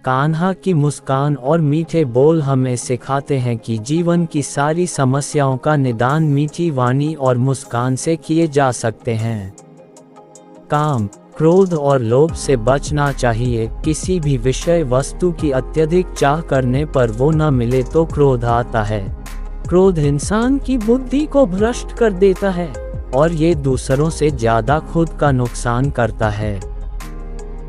कान्हा की मुस्कान और मीठे बोल हमें सिखाते हैं कि जीवन की सारी समस्याओं का निदान मीठी वाणी और मुस्कान से किए जा सकते हैं। काम, क्रोध और लोभ से बचना चाहिए। किसी भी विषय वस्तु की अत्यधिक चाह करने पर वो न मिले तो क्रोध आता है। क्रोध इंसान की बुद्धि को भ्रष्ट कर देता है और ये दूसरों से ज्यादा खुद का नुकसान करता है।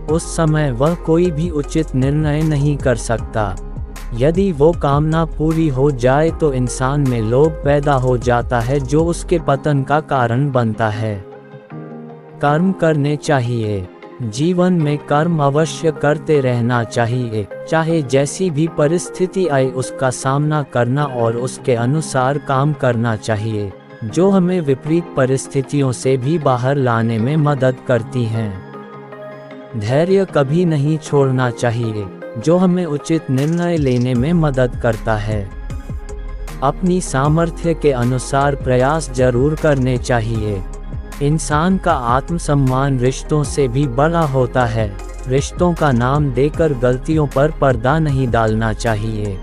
उस समय वह कोई भी उचित निर्णय नहीं कर सकता। यदि वो कामना पूरी हो जाए तो इंसान में लोभ पैदा हो जाता है जो उसके पतन का कारण बनता है। कर्म करने चाहिए। जीवन में कर्म अवश्य करते रहना चाहिए, चाहे जैसी भी परिस्थिति आए उसका सामना करना और उसके अनुसार काम करना चाहिए, जो हमें विपरीत परिस्थितियों से भी बाहर लाने में मदद करती हैं। धैर्य कभी नहीं छोड़ना चाहिए, जो हमें उचित निर्णय लेने में मदद करता है। अपनी सामर्थ्य के अनुसार प्रयास जरूर करने चाहिए। इंसान का आत्मसम्मान रिश्तों से भी बड़ा होता है। रिश्तों का नाम देकर गलतियों पर पर्दा नहीं डालना चाहिए।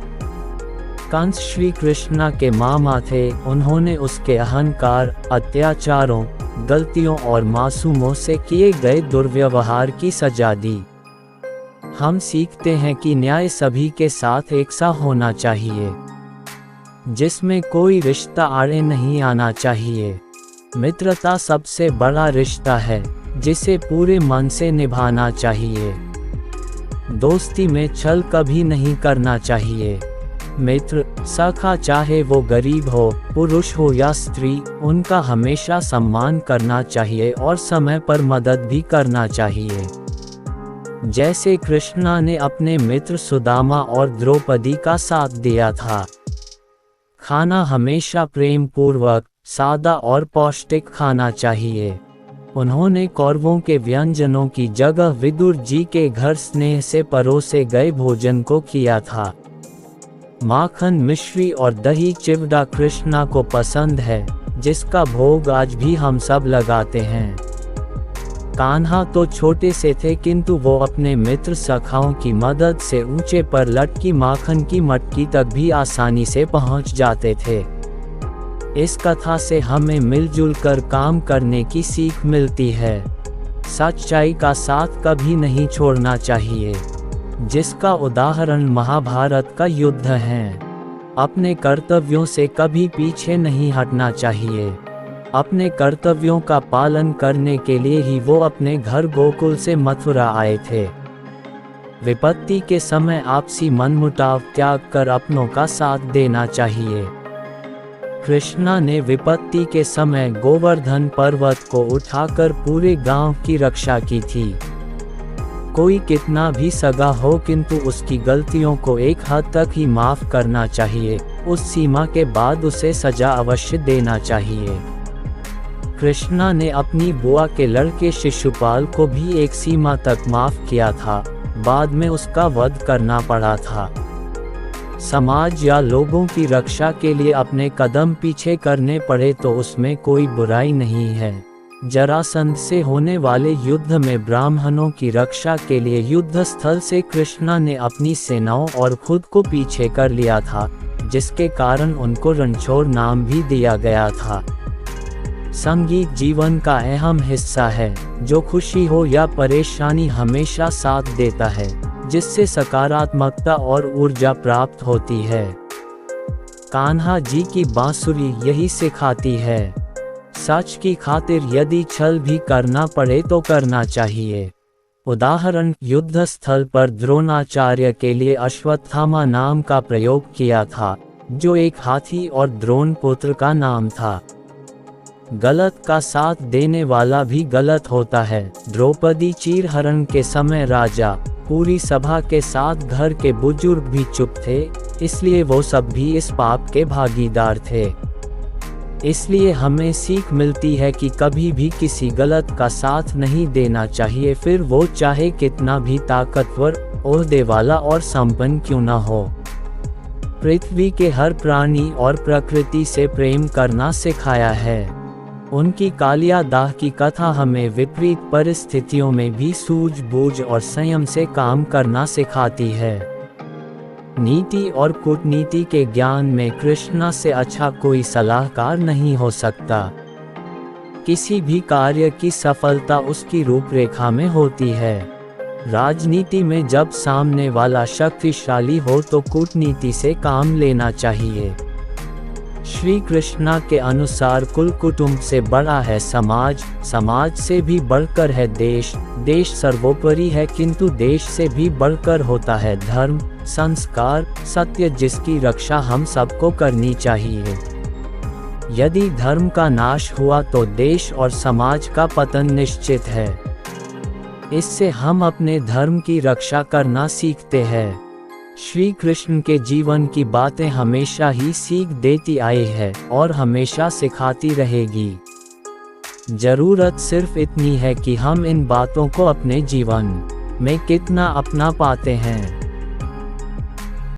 कंस श्री कृष्ण के मामा थे। उन्होंने उसके अहंकार, अत्याचारों, गलतियों और मासूमों से किए गए दुर्व्यवहार की सजा दी। हम सीखते हैं कि न्याय सभी के साथ एक सा होना चाहिए, जिसमें कोई रिश्ता आड़े नहीं आना चाहिए। मित्रता सबसे बड़ा रिश्ता है, जिसे पूरे मन से निभाना चाहिए। दोस्ती में छल कभी नहीं करना चाहिए। मित्र, सखा, चाहे वो गरीब हो, पुरुष हो या स्त्री, उनका हमेशा सम्मान करना चाहिए और समय पर मदद भी करना चाहिए। जैसे कृष्णा ने अपने मित्र सुदामा और द्रौपदी का साथ दिया था। खाना हमेशा प्रेम पूर्वक, सादा और पौष्टिक खाना चाहिए। उन्होंने कौरवों के व्यंजनों की जगह विदुर जी के घर स्नेह से परोसे गए भोजन को किया था। माखन, मिश्री और दही चिवड़ा कृष्णा को पसंद है, जिसका भोग आज भी हम सब लगाते हैं। कान्हा तो छोटे से थे, किंतु वो अपने मित्र सखाओं की मदद से ऊंचे पर लटकी माखन की मटकी तक भी आसानी से पहुंच जाते थे। इस कथा से हमें मिलजुल कर काम करने की सीख मिलती है। सच्चाई का साथ कभी नहीं छोड़ना चाहिए, जिसका उदाहरण महाभारत का युद्ध है। अपने कर्तव्यों से कभी पीछे नहीं हटना चाहिए। अपने कर्तव्यों का पालन करने के लिए ही वो अपने घर गोकुल से मथुरा आए थे। विपत्ति के समय आपसी मनमुटाव त्याग कर अपनों का साथ देना चाहिए। कृष्णा ने विपत्ति के समय गोवर्धन पर्वत को उठाकर पूरे गांव की रक्षा की थी। कोई कितना भी सगा हो, किंतु उसकी गलतियों को एक हद तक ही माफ करना चाहिए। उस सीमा के बाद उसे सजा अवश्य देना चाहिए। कृष्णा ने अपनी बुआ के लड़के शिशुपाल को भी एक सीमा तक माफ किया था, बाद में उसका वध करना पड़ा था। समाज या लोगों की रक्षा के लिए अपने कदम पीछे करने पड़े तो उसमें कोई बुराई नहीं है। जरासंध से होने वाले युद्ध में ब्राह्मणों की रक्षा के लिए युद्ध स्थल से कृष्णा ने अपनी सेनाओं और खुद को पीछे कर लिया था, जिसके कारण उनको रणछोड़ नाम भी दिया गया था। संगीत जीवन का अहम हिस्सा है, जो खुशी हो या परेशानी हमेशा साथ देता है, जिससे सकारात्मकता और ऊर्जा प्राप्त होती है। कान्हा जी की बांसुरी यही सिखाती है। सच की खातिर यदि छल भी करना पड़े तो करना चाहिए। उदाहरण, युद्ध स्थल पर द्रोणाचार्य के लिए अश्वत्थामा नाम का प्रयोग किया था, जो एक हाथी और द्रोण पुत्र का नाम था। गलत का साथ देने वाला भी गलत होता है। द्रौपदी चीरहरण के समय राजा, पूरी सभा के साथ घर के बुजुर्ग भी चुप थे, इसलिए वो सब भी इस पाप के भागीदार थे। इसलिए हमें सीख मिलती है कि कभी भी किसी गलत का साथ नहीं देना चाहिए, फिर वो चाहे कितना भी ताकतवर, ओहदे वाला और संपन्न क्यों न हो। पृथ्वी के हर प्राणी और प्रकृति से प्रेम करना सिखाया है। उनकी कालिया दाह की कथा हमें विपरीत परिस्थितियों में भी सूझबूझ और संयम से काम करना सिखाती है। नीति और कूटनीति के ज्ञान में कृष्णा से अच्छा कोई सलाहकार नहीं हो सकता। किसी भी कार्य की सफलता उसकी रूपरेखा में होती है। राजनीति में जब सामने वाला शक्तिशाली हो तो कूटनीति से काम लेना चाहिए। श्री कृष्णा के अनुसार कुल कुटुंब से बड़ा है समाज, समाज से भी बढ़कर है देश, देश सर्वोपरि है किंतु देश से भी बढ़कर होता है धर्म, संस्कार, सत्य जिसकी रक्षा हम सबको करनी चाहिए। यदि धर्म का नाश हुआ तो देश और समाज का पतन निश्चित है। इससे हम अपने धर्म की रक्षा करना सीखते हैं। श्री कृष्ण के जीवन की बातें हमेशा ही सीख देती आई है और हमेशा सिखाती रहेगी। जरूरत सिर्फ इतनी है कि हम इन बातों को अपने जीवन में कितना अपना पाते हैं।